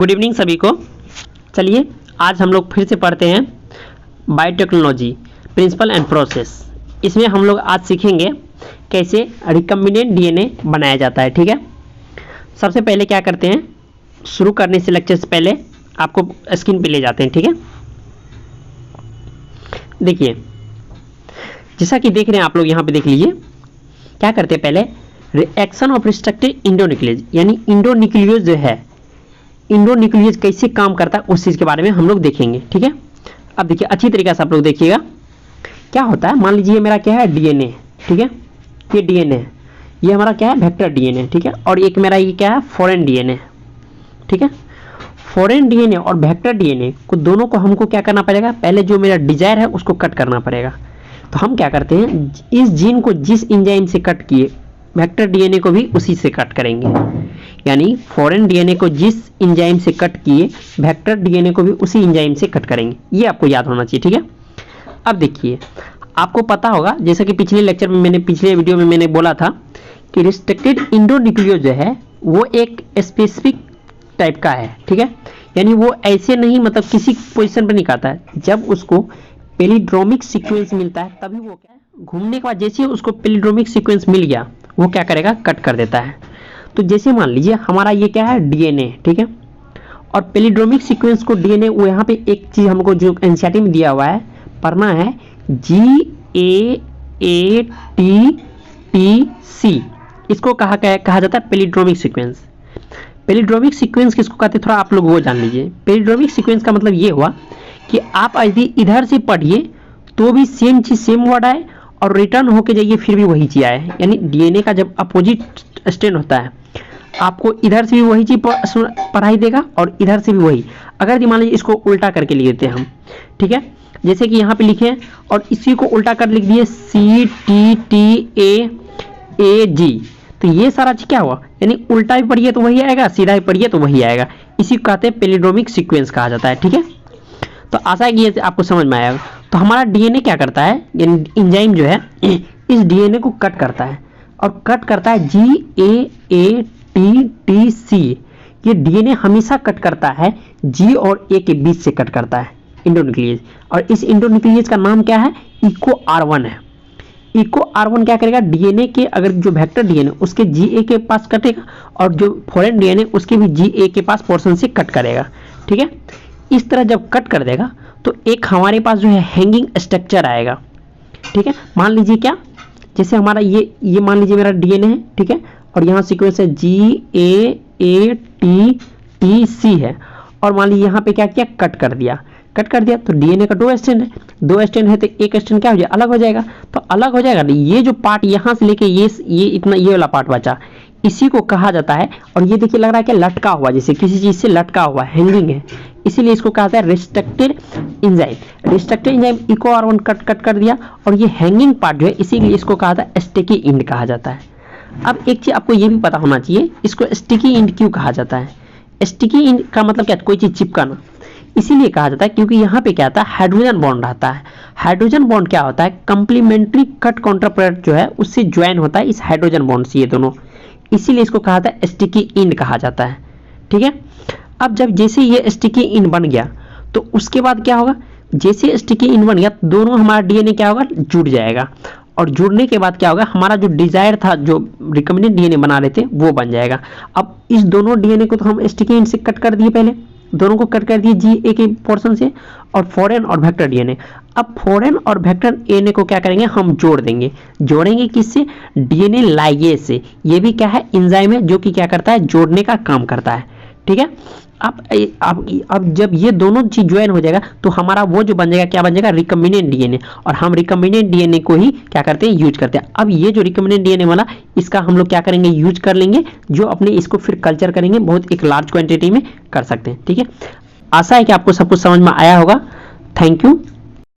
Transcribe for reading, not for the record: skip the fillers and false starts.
Good evening सभी को। चलिए आज हम लोग फिर से पढ़ते हैं बायोटेक्नोलॉजी प्रिंसिपल एंड प्रोसेस। इसमें हम लोग आज सीखेंगे कैसे रिकम्बिनेंट डीएनए बनाया जाता है। ठीक है, सबसे पहले क्या करते हैं, शुरू करने से लेक्चर से पहले आपको स्क्रीन पे ले जाते हैं। ठीक है, देखिए जैसा कि देख रहे हैं आप लोग यहाँ पे देख लीजिए। क्या करते हैं, पहले रिएक्शन ऑफ रिस्ट्रिक्टेड इंडोन्यूक्लियस, यानी इंडोन्यूक्लियस जो है, इंडोन्यूक्लियस कैसे काम करता है उस चीज़ के बारे में हम लोग देखेंगे। ठीक है, अब देखिए अच्छी तरीके से आप लोग देखिएगा क्या होता है। मान लीजिए मेरा क्या है डीएनए, ठीक है, ये डीएनए, ये हमारा क्या है वेक्टर डीएनए। ठीक है, और एक मेरा ये क्या है फॉरेन डीएनए। ठीक है, फॉरेन डीएनए और वेक्टर डीएनए को दोनों को हमको क्या करना पड़ेगा, पहले जो मेरा डिजायर है उसको कट करना पड़ेगा। तो हम क्या करते हैं, इस जीन को जिस एंजाइम से कट किए वेक्टर डीएनए को भी उसी से कट करेंगे, यानी फॉरेन डीएनए को जिस एंजाइम से कट किए वेक्टर डीएनए को भी उसी एंजाइम से कट करेंगे। ये आपको याद होना चाहिए। ठीक है, अब देखिए आपको पता होगा, जैसा कि पिछले लेक्चर में पिछले वीडियो में मैंने बोला था कि रिस्ट्रिक्टेड इंडोन्यूक्लियस जो है वो एक स्पेसिफिक टाइप का है। ठीक है, यानी वो ऐसे नहीं, मतलब किसी पोजीशन पर नहीं खाता है। जब उसको पेलिड्रोमिक सीक्वेंस मिलता है तभी वो क्या है, घूमने के बाद जैसे उसको पेलिड्रोमिक सीक्वेंस मिल गया वो क्या करेगा, कट कर देता है। तो जैसे मान लीजिए हमारा ये क्या है डीएनए, ठीक है, और पेलिड्रोमिक सीक्वेंस को डीएनए, वो यहाँ पे एक चीज हमको जो एनसीईआरटी में दिया हुआ है पढ़ना है, GAATTC, इसको कहा जाता है पेलिड्रोमिक सीक्वेंस। पेलिड्रोमिक सीक्वेंस किसको कहते हैं, थोड़ा आप लोग वो जान लीजिए। पेलिड्रोमिक सीक्वेंस का मतलब ये हुआ कि आप यदि इधर से पढ़िए तो भी सेम चीज सेम वर्ड आए, और रिटर्न होके जाइए फिर भी वही चीज आए। यानी डीएनए का जब अपोजिट स्टैंड होता है, आपको इधर से भी वही चीज पढ़ाई देगा और इधर से भी वही। अगर मान लीजिए इसको उल्टा करके लिख देते हैं हम, ठीक है, जैसे कि यहाँ पे लिखे हैं और इसी को उल्टा कर लिख दिए CTTAAG, तो ये सारा चीज क्या हुआ, यानी उल्टा भी पढ़िए तो वही आएगा, सीधा भी पढ़िए तो वही आएगा। इसी को कहते हैं पेलिड्रोमिक सीक्वेंस कहा जाता है। ठीक है, तो आशा है कि ये आपको समझ में आया। तो हमारा डीएनए क्या करता है, यानी एंजाइम जो है इस डीएनए को कट करता है, और कट करता है GAATTC। ये डीएनए हमेशा कट करता है G और A के बीच से कट करता है इंडोन्यूक्लियस, और इस इंडोन्यूक्लियस का नाम क्या है, इको R1 है। इको R1 क्या करेगा, डीएनए के अगर जो वेक्टर डीएनए उसके GA के पास कटेगा, और जो फॉरेन डीएनए उसके भी GA के पास पोर्शन से कट करेगा। ठीक है, इस तरह जब कट कर देगा तो एक हमारे पास जो है हैंगिंग स्ट्रक्चर आएगा। ठीक है, मान लीजिए क्या, जैसे हमारा ये मान लीजिए मेरा डीएनए है, ठीक है, और यहाँ सीक्वेंस है GAATTC है, और मान लीजिए यहाँ पे क्या किया, कट कर दिया तो डीएनए का दो स्टैंड है, तो एक स्टैंड क्या हो जाएगा, अलग हो जाएगा। तो अलग हो जाएगा, ये जो पार्ट यहाँ से लेके ये इतना ये वाला पार्ट बचा, इसी को कहा जाता है। और ये देखिए लग रहा है कि लटका हुआ, जैसे किसी चीज से लटका हुआ हैंगिंग है, इसीलिए इसको कहा जाता है restricted enzyme. Restricted enzyme Eco R1 cut कर दिया, और ये हैंगिंग पार्ट जो है इसीलिए इसको कहा जाता है स्टिकी एंड कहा जाता है। अब एक चीज आपको ये भी पता होना चाहिए, इसको स्टिकी एंड क्यों कहा जाता है। स्टिकी एंड का मतलब क्या, कोई चीज चिपकाना, इसीलिए कहा जाता है क्योंकि यहाँ पे क्या आता है, हाइड्रोजन बॉन्ड आता है। हाइड्रोजन बॉन्ड क्या होता है, कंप्लीमेंट्री कट काउंटर प्रोडक्ट जो है उससे ज्वाइन होता है इस हाइड्रोजन बॉन्ड से, ये दोनों, इसीलिए इसको कहा जाता है स्टिकी एंड कहा जाता है। ठीक है, अब जब जैसे ये स्टिकी एंड बन गया तो उसके बाद क्या होगा, जैसे स्टिकी एंड बन गया दोनों हमारा डीएनए क्या होगा, जुड़ जाएगा, और जुड़ने के बाद क्या होगा, हमारा जो डिजायर था, जो रिकमेंडेड डीएनए बना रहे थे वो बन जाएगा। अब इस दोनों डीएनए को तो हम स्टिकी एंड से कट कर दिए, पहले दोनों को कट कर दिए GA के पोर्शन से, और फॉरेन और वेक्टर डीएनए। अब फॉरेन और वेक्टर डीएनए को क्या करेंगे, हम जोड़ेंगे किससे, डीएनए लाइगेज से। ये भी क्या है, एंजाइम है जो कि क्या करता है, जोड़ने का काम करता है। ठीक है, अब जब ये दोनों चीज ज्वाइन हो जाएगा तो हमारा वो जो बन जाएगा, क्या बन जाएगा, रिकम्बिनेंट डीएनए, और हम रिकम्बिनेंट डीएनए को ही क्या करते हैं, यूज करते हैं। अब ये जो रिकम्बिनेंट डीएनए वाला, इसका हम लोग क्या करेंगे, यूज कर लेंगे, जो अपने इसको फिर कल्चर करेंगे, बहुत एक लार्ज क्वांटिटी में कर सकते हैं। ठीक है, आशा है कि आपको सब कुछ समझ में आया होगा। Thank you.